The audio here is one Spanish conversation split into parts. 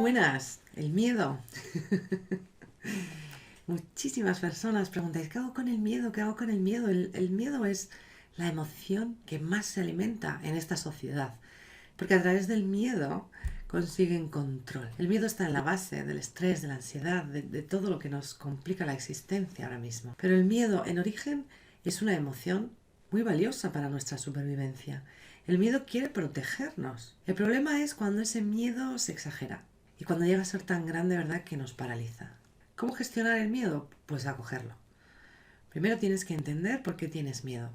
buenas. El miedo. Muchísimas personas preguntáis, ¿qué hago con el miedo? ¿Qué hago con el miedo? El miedo es la emoción que más se alimenta en esta sociedad, porque a través del miedo consiguen control. El miedo está en la base del estrés, de la ansiedad, de todo lo que nos complica la existencia ahora mismo. Pero el miedo, en origen, es una emoción muy valiosa para nuestra supervivencia. El miedo quiere protegernos. El problema es cuando ese miedo se exagera y cuando llega a ser tan grande, ¿verdad?, que nos paraliza. ¿Cómo gestionar el miedo? Pues acogerlo. Primero tienes que entender por qué tienes miedo.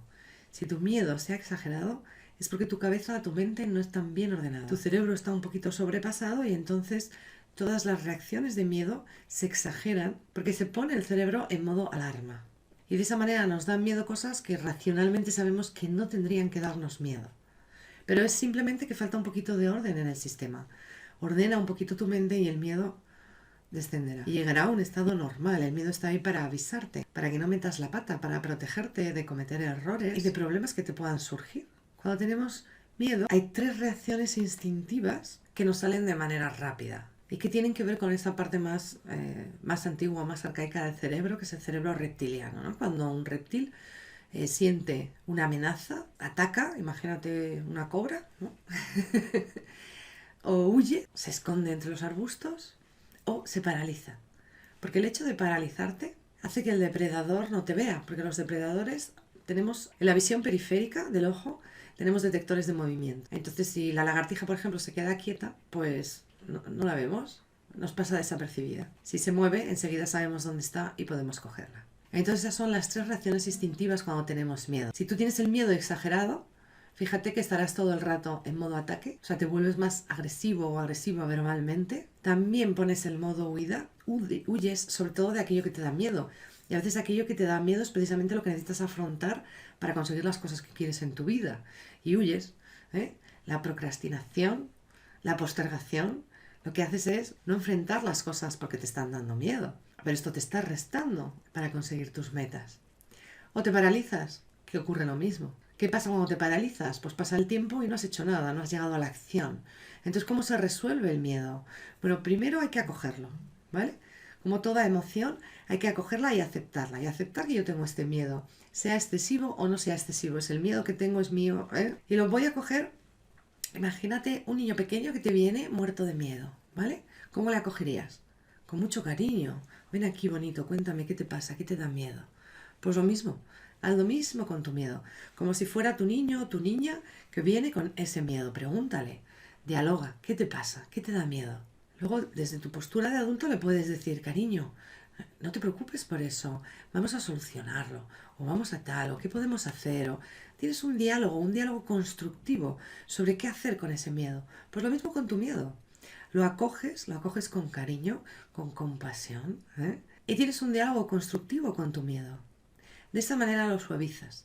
Si tu miedo se ha exagerado, es porque tu cabeza, tu mente no están bien ordenadas. Tu cerebro está un poquito sobrepasado y entonces todas las reacciones de miedo se exageran porque se pone el cerebro en modo alarma. Y de esa manera nos dan miedo cosas que racionalmente sabemos que no tendrían que darnos miedo. Pero es simplemente que falta un poquito de orden en el sistema. Ordena un poquito tu mente y el miedo descenderá. Y llegará a un estado normal. El miedo está ahí para avisarte, para que no metas la pata, para protegerte de cometer errores y de problemas que te puedan surgir. Cuando tenemos miedo, hay 3 reacciones instintivas que nos salen de manera rápida y que tienen que ver con esa parte más antigua, más arcaica del cerebro, que es el cerebro reptiliano, ¿no? Cuando un reptil siente una amenaza, ataca, imagínate una cobra, ¿no? O huye, se esconde entre los arbustos o se paraliza. Porque el hecho de paralizarte hace que el depredador no te vea, porque los depredadores tenemos en la visión periférica del ojo, tenemos detectores de movimiento. Entonces, si la lagartija, por ejemplo, se queda quieta, pues no la vemos, nos pasa desapercibida. Si se mueve, enseguida sabemos dónde está y podemos cogerla. Entonces, esas son las 3 reacciones instintivas cuando tenemos miedo. Si tú tienes el miedo exagerado, fíjate que estarás todo el rato en modo ataque, o sea, te vuelves más agresivo o agresiva verbalmente. También pones el modo huida, huyes sobre todo de aquello que te da miedo. Y a veces aquello que te da miedo es precisamente lo que necesitas afrontar para conseguir las cosas que quieres en tu vida. Y huyes, ¿eh? La procrastinación, la postergación, lo que haces es no enfrentar las cosas porque te están dando miedo. Pero esto te está restando para conseguir tus metas. O te paralizas, que ocurre lo mismo. ¿Qué pasa cuando te paralizas? Pues pasa el tiempo y no has hecho nada, no has llegado a la acción. Entonces, ¿cómo se resuelve el miedo? Bueno, primero hay que acogerlo, ¿vale? Como toda emoción, hay que acogerla y aceptarla. Y aceptar que yo tengo este miedo, sea excesivo o no sea excesivo. Es el miedo que tengo, es mío, ¿eh? Y lo voy a coger. Imagínate un niño pequeño que te viene muerto de miedo, ¿vale? ¿Cómo le acogerías? Con mucho cariño. Ven aquí, bonito, cuéntame qué te pasa, qué te da miedo. Pues lo mismo. Haz lo mismo con tu miedo, como si fuera tu niño o tu niña que viene con ese miedo. Pregúntale, dialoga, ¿qué te pasa? ¿Qué te da miedo? Luego, desde tu postura de adulto le puedes decir, cariño, no te preocupes por eso, vamos a solucionarlo, o vamos a tal, o qué podemos hacer, o tienes un diálogo constructivo sobre qué hacer con ese miedo. Pues lo mismo con tu miedo. Lo acoges con cariño, con compasión, ¿eh? Y tienes un diálogo constructivo con tu miedo. De esta manera lo suavizas.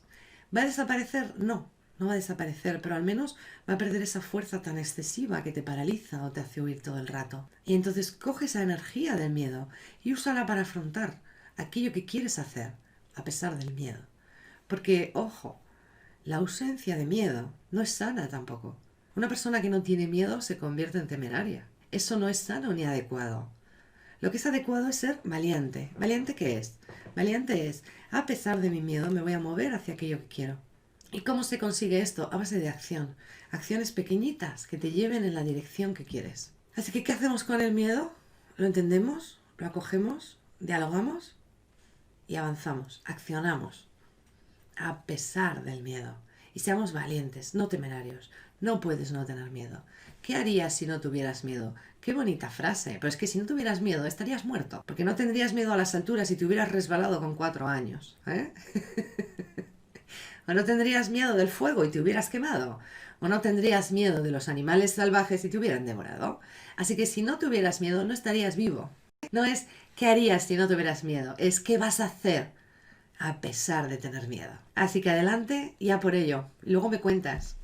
¿Va a desaparecer? No va a desaparecer, pero al menos va a perder esa fuerza tan excesiva que te paraliza o te hace huir todo el rato. Y entonces coge esa energía del miedo y úsala para afrontar aquello que quieres hacer, a pesar del miedo. Porque, ojo, la ausencia de miedo no es sana tampoco. Una persona que no tiene miedo se convierte en temeraria. Eso no es sano ni adecuado. Lo que es adecuado es ser valiente. ¿Valiente qué es? Valiente es, a pesar de mi miedo, me voy a mover hacia aquello que quiero. ¿Y cómo se consigue esto? A base de acción. Acciones pequeñitas que te lleven en la dirección que quieres. Así que, ¿qué hacemos con el miedo? ¿Lo entendemos? ¿Lo acogemos? ¿Dialogamos? Y avanzamos. Accionamos. A pesar del miedo. Y seamos valientes, no temerarios. No puedes no tener miedo. ¿Qué harías si no tuvieras miedo? Qué bonita frase. Pero es que si no tuvieras miedo estarías muerto. Porque no tendrías miedo a las alturas si te hubieras resbalado con 4 años. ¿Eh? ¿O no tendrías miedo del fuego y te hubieras quemado? ¿O no tendrías miedo de los animales salvajes y te hubieran devorado? Así que si no tuvieras miedo no estarías vivo. No es ¿qué harías si no tuvieras miedo? Es ¿qué vas a hacer a pesar de tener miedo? Así que adelante y a por ello. Y luego me cuentas.